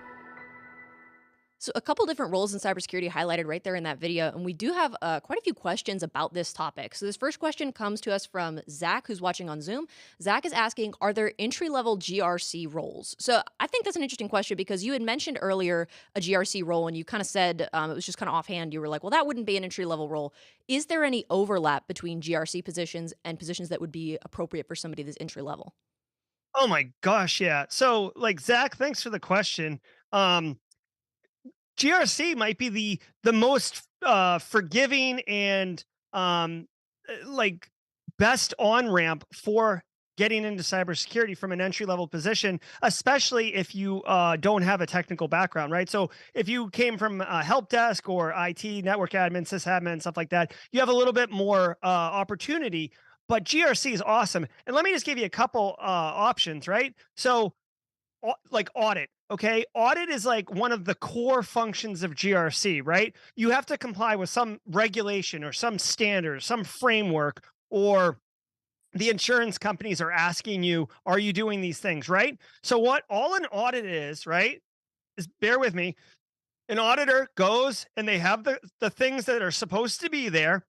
So a couple different roles in cybersecurity highlighted right there in that video, and we do have quite a few questions about this topic. So this first question comes to us from Zach, who's watching on Zoom. Zach is asking, are there entry-level GRC roles? So I think that's an interesting question because you had mentioned earlier a GRC role, and you kind of said, it was just kind of offhand, you were like, well, that wouldn't be an entry-level role. Is there any overlap between GRC positions and positions that would be appropriate for somebody that's entry-level? Oh my gosh, yeah. So, like Zach, thanks for the question. Um, GRC might be the most forgiving and like best on ramp for getting into cybersecurity from an entry level position, especially if you don't have a technical background, right? So if you came from a help desk or IT, network admin, sysadmin, stuff like that, you have a little bit more opportunity. But GRC is awesome, and let me just give you a couple options, right? So like audit. Okay. Audit is like one of the core functions of GRC, right? You have to comply with some regulation or some standard, some framework, or the insurance companies are asking you, are you doing these things, right? So, what all an audit is, right? Is bear with me. An auditor goes and they have the things that are supposed to be there,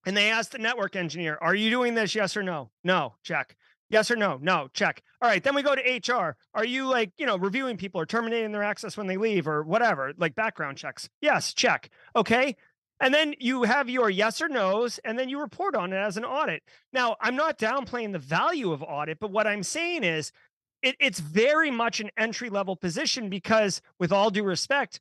and they ask the network engineer, are you doing this? Yes or no? No. Check. Yes or no? No. Check. All right. Then we go to HR. Are you like, reviewing people or terminating their access when they leave or whatever, like background checks? Yes. Check. Okay. And then you have your yes or no's, and then you report on it as an audit. Now, I'm not downplaying the value of audit, but what I'm saying is it's very much an entry level position because, with all due respect,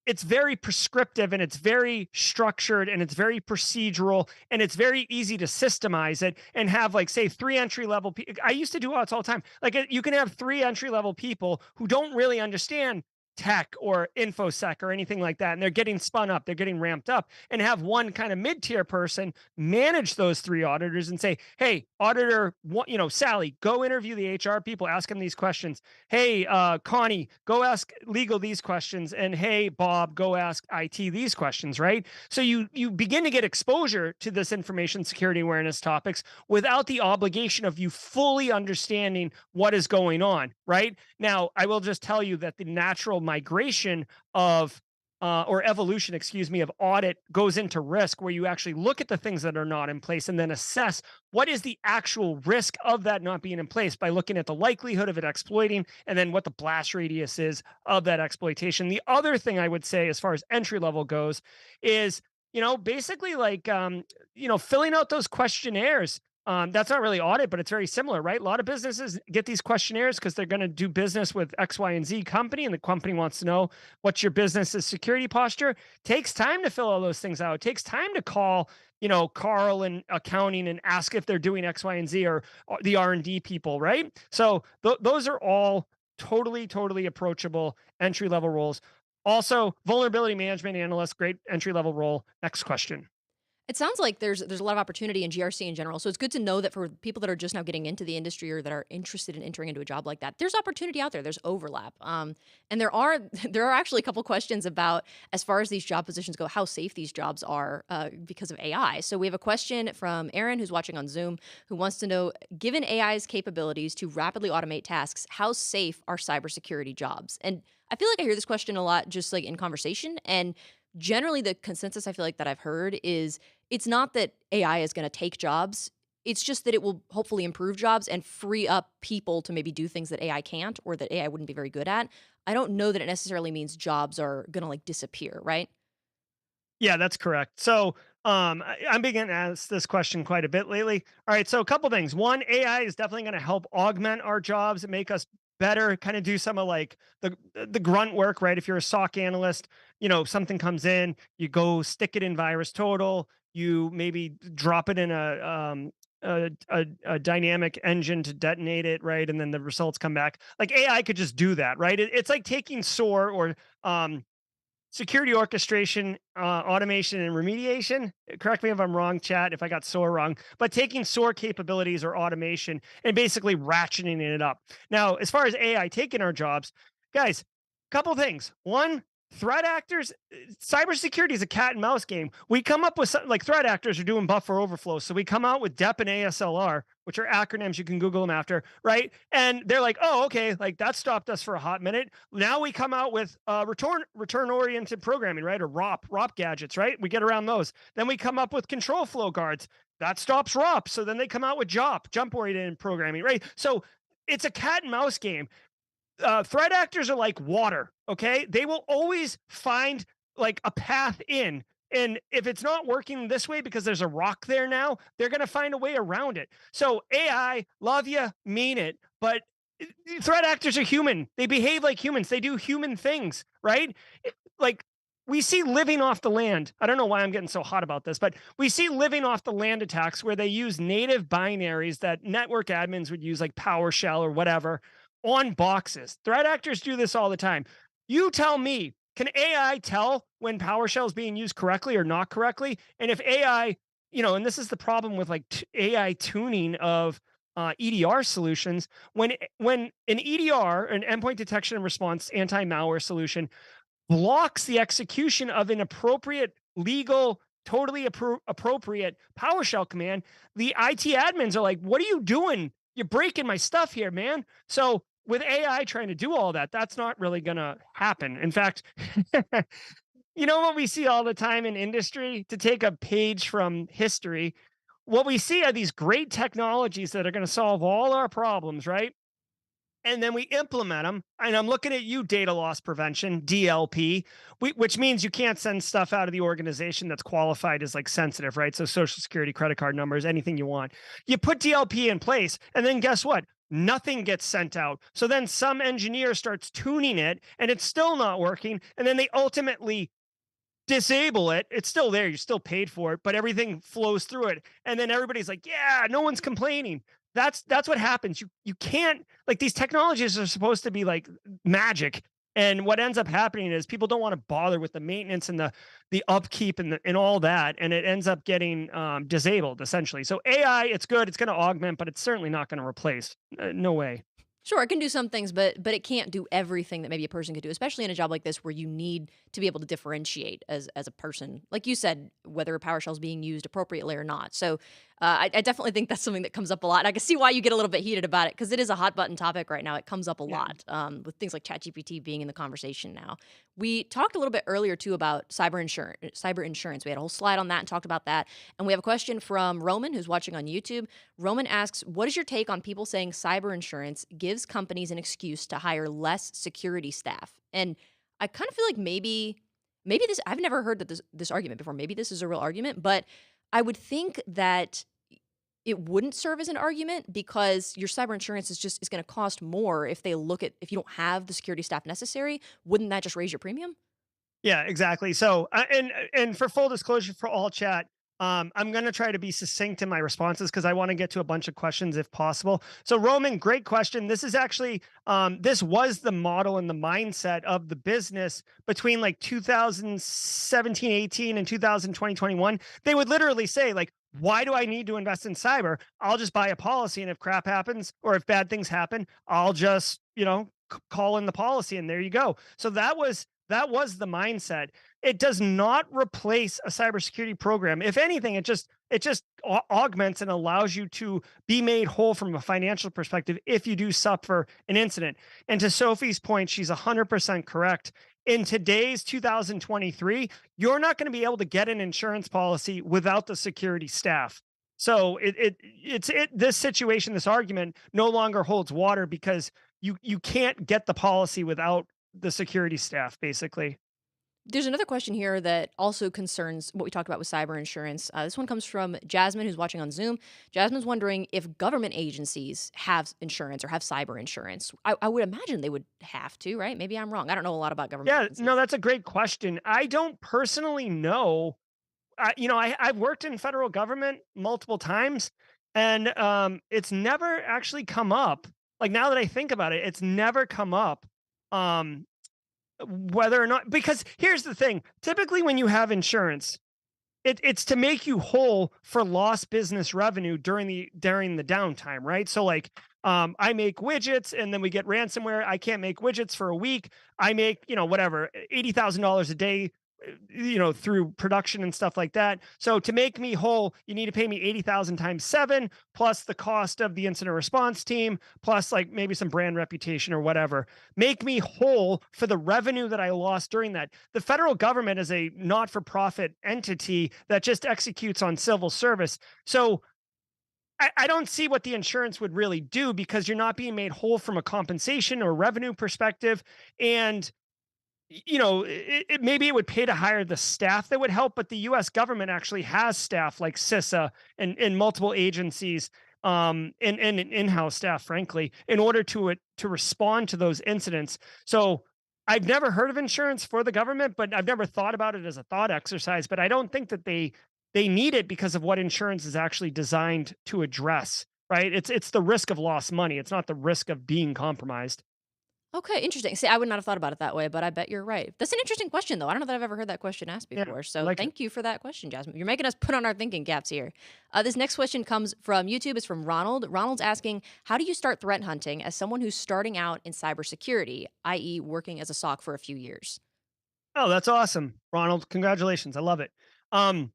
it's very prescriptive and it's very structured and it's very procedural and it's very easy to systemize it and have, like, say, three entry level I used to do audits all the time. Like, you can have three entry level people who don't really understand tech or infosec or anything like that, and they're getting spun up, they're getting ramped up, and have one kind of mid-tier person manage those three auditors and say, hey, auditor, Sally, go interview the HR people, ask them these questions. Hey, Connie, go ask legal these questions, and hey, Bob, go ask IT these questions. Right? So you begin to get exposure to this information security awareness topics without the obligation of you fully understanding what is going on. Right? Now, I will just tell you that the natural migration of or evolution, excuse me, of audit goes into risk, where you actually look at the things that are not in place and then assess what is the actual risk of that not being in place by looking at the likelihood of it exploiting and then what the blast radius is of that exploitation. The other thing I would say, as far as entry level goes, is, basically like, filling out those questionnaires. That's not really audit, but it's very similar, right? A lot of businesses get these questionnaires because they're going to do business with X, Y, and Z company, and the company wants to know what's your business's security posture. Takes time to fill all those things out. It takes time to call, Carl in accounting and ask if they're doing X, Y, and Z, or the R&D people, right? So those are all totally, totally approachable entry level roles. Also, vulnerability management analyst, great entry level role. Next question. It sounds like there's a lot of opportunity in GRC in general. So it's good to know that for people that are just now getting into the industry or that are interested in entering into a job like that, there's opportunity out there. There's overlap. And there are there are actually a couple questions about, as far as these job positions go, how safe these jobs are because of AI. So we have a question from Aaron, who's watching on Zoom, who wants to know, given AI's capabilities to rapidly automate tasks, how safe are cybersecurity jobs? And I feel like I hear this question a lot just like in conversation. And generally the consensus I feel like that I've heard is it's not that AI is going to take jobs. It's just that it will hopefully improve jobs and free up people to maybe do things that AI can't or that AI wouldn't be very good at. I don't know that it necessarily means jobs are going to like disappear, right? Yeah, that's correct. So I'm beginning to ask this question quite a bit lately. All right, so a couple things. One, AI is definitely going to help augment our jobs and make us better, kind of do some of like the grunt work, right? If you're a SOC analyst, something comes in, you go stick it in Virus Total, you maybe drop it in a dynamic engine to detonate it, right? And then the results come back. Like, AI could just do that, right? It's like taking SOAR or security orchestration, automation, and remediation. Correct me if I'm wrong, chat, if I got SOAR wrong, but taking SOAR capabilities or automation and basically ratcheting it up. Now, as far as AI taking our jobs, guys, couple things. One, threat actors, cybersecurity is a cat and mouse game. We come up with something like threat actors are doing buffer overflow. So we come out with DEP and ASLR, which are acronyms. You can Google them after, right? And they're like, oh, okay, like that stopped us for a hot minute. Now we come out with return oriented programming, right? Or ROP gadgets, right? We get around those. Then we come up with control flow guards. That stops ROP. So then they come out with jump oriented programming, right? So it's a cat and mouse game. Threat actors are like water. Okay, they will always find like a path in, and if it's not working this way because there's a rock there now, they're going to find a way around it. So AI, love you, mean it, but threat actors are human. They behave like humans. They do human things, right? Like, we see living off the land. I don't know why I'm getting so hot about this, but we see living off the land attacks where they use native binaries that network admins would use, like PowerShell or whatever, on boxes. Threat actors do this all the time. You tell me, can AI tell when PowerShell is being used correctly or not correctly? And if AI, and this is the problem with like AI tuning of EDR solutions, when an EDR, an endpoint detection and response anti-malware solution, blocks the execution of an appropriate, legal, totally appropriate PowerShell command, the IT admins are like, what are you doing? You're breaking my stuff here, man. So with AI trying to do all that, that's not really going to happen. In fact, you know what we see all the time in industry, to take a page from history, what we see are these great technologies that are going to solve all our problems, right? And then we implement them. And I'm looking at you, data loss prevention, DLP, which means you can't send stuff out of the organization that's qualified as like sensitive, right? So social security, credit card numbers, anything you want. You put DLP in place, and then guess what? Nothing gets sent out. So then some engineer starts tuning it and it's still not working. And then they ultimately disable it. It's still there. You're still paid for it, but everything flows through it. And then everybody's like, yeah, no one's complaining. That's what happens. You can't, like, these technologies are supposed to be like magic. And what ends up happening is people don't want to bother with the maintenance and the upkeep and all that, and it ends up getting disabled essentially. So AI, it's good, it's going to augment, but it's certainly not going to replace. No way. Sure, it can do some things, but it can't do everything that maybe a person could do, especially in a job like this where you need to be able to differentiate as a person, like you said, whether a PowerShell is being used appropriately or not. So I definitely think that's something that comes up a lot. And I can see why you get a little bit heated about it because it is a hot button topic right now. It comes up a Yeah. lot with things like ChatGPT being in the conversation now. We talked a little bit earlier too about cyber insurance. Cyber insurance. We had a whole slide on that and talked about that. And we have a question from Roman, who's watching on YouTube. Roman asks, "What is your take on people saying cyber insurance gives companies an excuse to hire less security staff?" And I kind of feel like maybe this, I've never heard that this argument before. Maybe this is a real argument, but I would think that it wouldn't serve as an argument because your cyber insurance is going to cost more if if you don't have the security staff necessary. Wouldn't that just raise your premium? Yeah, exactly. So, and for full disclosure for all chat, I'm going to try to be succinct in my responses because I want to get to a bunch of questions if possible. So, Roman, great question. This is actually, this was the model and the mindset of the business between like 2017, 18, and 2020, 21. They would literally say, like, why do I need to invest in cyber? I'll just buy a policy, and if crap happens or if bad things happen, I'll just, call in the policy, and there you go. So that was the mindset. It does not replace a cybersecurity program. If anything, it just augments and allows you to be made whole from a financial perspective if you do suffer an incident. And to Sophie's point, she's 100% correct. In today's 2023, you're not going to be able to get an insurance policy without the security staff. So this situation, this argument no longer holds water because you can't get the policy without the security staff, basically. There's another question here that also concerns what we talked about with cyber insurance. This one comes from Jasmine, who's watching on Zoom. Jasmine's wondering if government agencies have insurance or have cyber insurance. I would imagine they would have to, right? Maybe I'm wrong. I don't know a lot about government Yeah, no, agencies. that's a great question. I don't personally know. I've worked in federal government multiple times, and it's never actually come up. Like, now that I think about it, it's never come up. Um, whether or not, because here's the thing, typically when you have insurance, it's to make you whole for lost business revenue during the downtime, right? So, like, I make widgets and then we get ransomware. I can't make widgets for a week. I make, whatever, $80,000 a day, through production and stuff like that. So to make me whole, you need to pay me 80,000 times 7 plus the cost of the incident response team plus like maybe some brand reputation or whatever. Make me whole for the revenue that I lost during that. The federal government is a not-for-profit entity that just executes on civil service. So I don't see what the insurance would really do because you're not being made whole from a compensation or revenue perspective. And maybe it would pay to hire the staff that would help, but the U.S. government actually has staff like CISA and multiple agencies, and in-house staff, frankly, in order to respond to those incidents. So I've never heard of insurance for the government, but I've never thought about it as a thought exercise. But I don't think that they need it because of what insurance is actually designed to address. Right? It's the risk of lost money. It's not the risk of being compromised. Okay, interesting. See, I would not have thought about it that way, but I bet you're right. That's an interesting question, though. I don't know that I've ever heard that question asked Yeah, before. I So like it. thank you for that question, Jasmine. You're making us put on our thinking caps here. This next question comes from YouTube. It's from Ronald. Ronald's asking, how do you start threat hunting as someone who's starting out in cybersecurity, i.e., working as a SOC for a few years? Oh, that's awesome, Ronald. Congratulations. I love it. Um,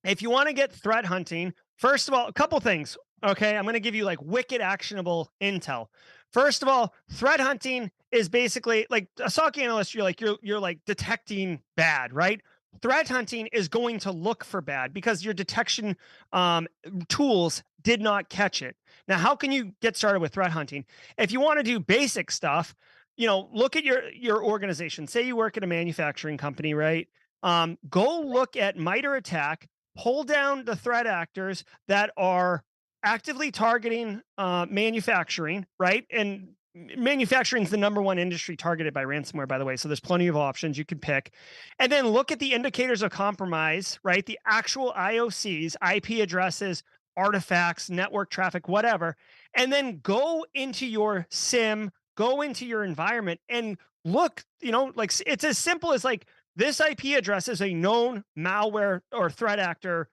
if you want to get threat hunting, first of all, a couple things. Okay, I'm going to give you like wicked actionable intel. First of all, threat hunting is basically like a SOC analyst. You're like detecting bad, right? threat hunting is going to look for bad because your detection um, tools did not catch it. Now, how can you get started with threat hunting? If you want to do basic stuff, look at your organization. Say you work at a manufacturing company, right? Go look at MITRE ATT&CK, pull down the threat actors that are actively targeting manufacturing, right? And manufacturing is the number one industry targeted by ransomware, by the way. So there's plenty of options you can pick. And then look at the indicators of compromise, right? The actual IOCs, IP addresses, artifacts, network traffic, whatever. And then go into your SIM, go into your environment and look, like it's as simple as like this IP address is a known malware or threat actor,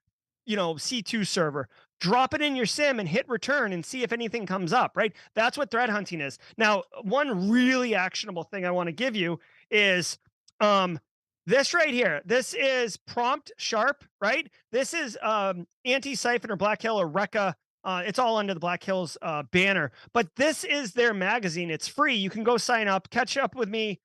C2 server. Drop it in your SIM and hit return and see if anything comes up, right? That's what threat hunting is. Now, one really actionable thing I want to give you is this right here. This is Prompt Sharp, right? This is Anti-Siphon or Black Hill or Rekka. It's all under the Black Hills banner, but this is their magazine. It's free. You can go sign up, catch up with me,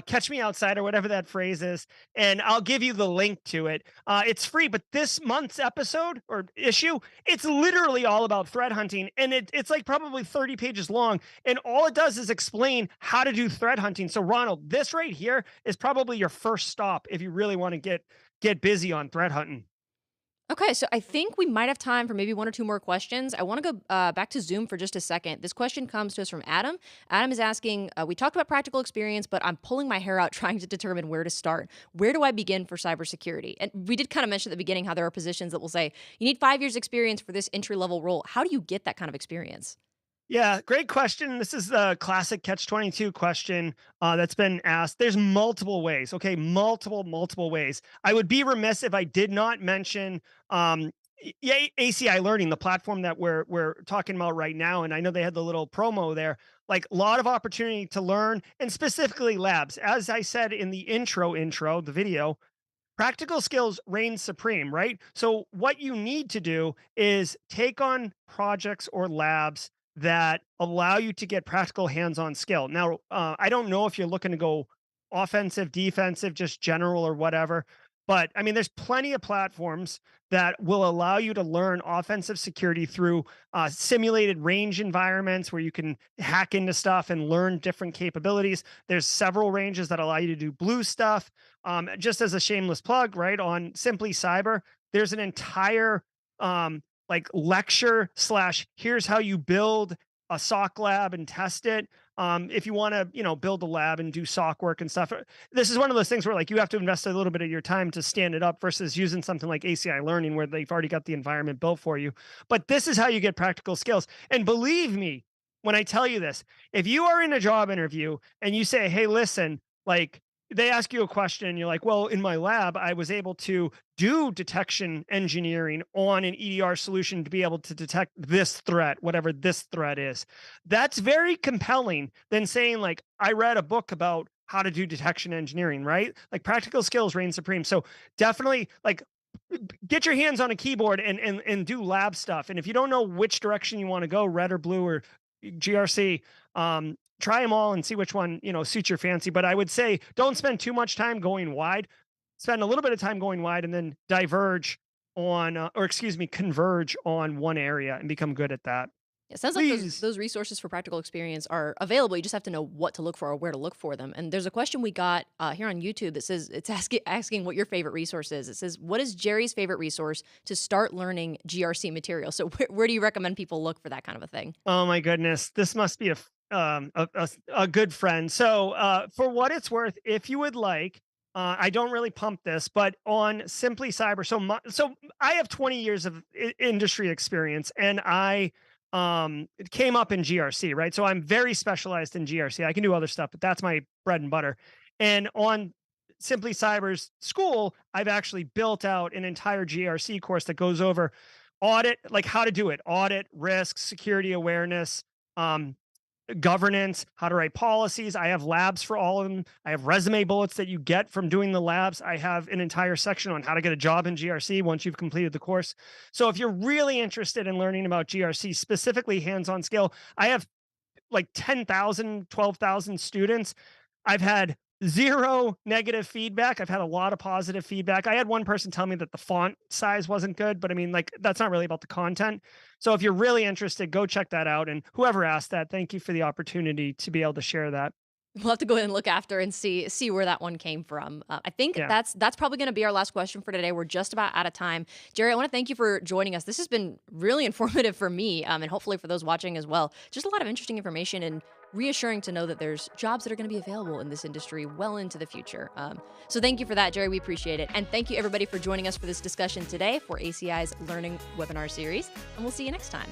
catch me outside or whatever that phrase is, and I'll give you the link to it. It's free, but this month's episode or issue, it's literally all about threat hunting, and it's like probably 30 pages long, and all it does is explain how to do threat hunting. So, Ronald, this right here is probably your first stop if you really want to get busy on threat hunting. Okay, so I think we might have time for maybe one or two more questions. I want to go back to Zoom for just a second. This question comes to us from Adam. Adam is asking, we talked about practical experience, but I'm pulling my hair out trying to determine where to start. Where do I begin for cybersecurity? And we did kind of mention at the beginning how there are positions that will say, you need 5 years experience for this entry level role. How do you get that kind of experience? Yeah, great question. This is the classic catch 22 question that's been asked. There's multiple ways. Okay, multiple ways. I would be remiss if I did not mention ACI Learning, the platform that we're talking about right now. And I know they had the little promo there. Like a lot of opportunity to learn, and specifically labs. As I said in the intro, the video, practical skills reign supreme, right? So what you need to do is take on projects or labs that allow you to get practical hands-on skill. Now, I don't know if you're looking to go offensive, defensive, just general or whatever, but I mean, there's plenty of platforms that will allow you to learn offensive security through simulated range environments where you can hack into stuff and learn different capabilities. There's several ranges that allow you to do blue stuff. Just as a shameless plug, right, on Simply Cyber, there's an entire like lecture slash here's how you build a SOC lab and test it. If you want to, build a lab and do SOC work and stuff, this is one of those things where like you have to invest a little bit of your time to stand it up versus using something like ACI Learning where they've already got the environment built for you. But this is how you get practical skills. And believe me, when I tell you this, if you are in a job interview and you say, hey, listen, like they ask you a question and you're like, well, in my lab, I was able to do detection engineering on an EDR solution to be able to detect this threat, whatever this threat is. That's very compelling than saying like, I read a book about how to do detection engineering, right? Like practical skills reign supreme. So definitely like get your hands on a keyboard and do lab stuff. And if you don't know which direction you want to go, red or blue or GRC, try them all and see which one, suits your fancy. But I would say don't spend too much time going wide. Spend a little bit of time going wide and then diverge on, or excuse me, converge on one area and become good at that. It sounds like Please. those resources for practical experience are available. You just have to know what to look for or where to look for them. And there's a question we got here on YouTube that says it's asking what your favorite resource is. It says, "What is Jerry's favorite resource to start learning GRC material?" So where do you recommend people look for that kind of a thing? Oh my goodness, this must be a good friend. So for what it's worth, if you would like, I don't really pump this, but on Simply Cyber. So I have 20 years of industry experience, and I it came up in GRC, right? So I'm very specialized in GRC. I can do other stuff, but that's my bread and butter. And on Simply Cyber's school, I've actually built out an entire GRC course that goes over audit, like how to do it, audit, risk, security awareness, um, governance, how to write policies. I have labs for all of them. I have resume bullets that you get from doing the labs. I have an entire section on how to get a job in GRC once you've completed the course. So if you're really interested in learning about GRC, specifically hands-on skill, I have like 10,000, 12,000 students. I've had zero negative feedback. I've had a lot of positive feedback. I had one person tell me that the font size wasn't good, but I mean, like, that's not really about the content. So if you're really interested, go check that out. And whoever asked that, thank you for the opportunity to be able to share that. We'll have to go ahead and look after and see where that one came from. I think Yeah. that's probably going to be our last question for today. We're just about out of time. Jerry, I want to thank you for joining us. This has been really informative for me, and hopefully for those watching as well. Just a lot of interesting information and reassuring to know that there's jobs that are going to be available in this industry well into the future. So thank you for that, Jerry. We appreciate it. And thank you, everybody, for joining us for this discussion today for ACI's Learning Webinar Series. And we'll see you next time.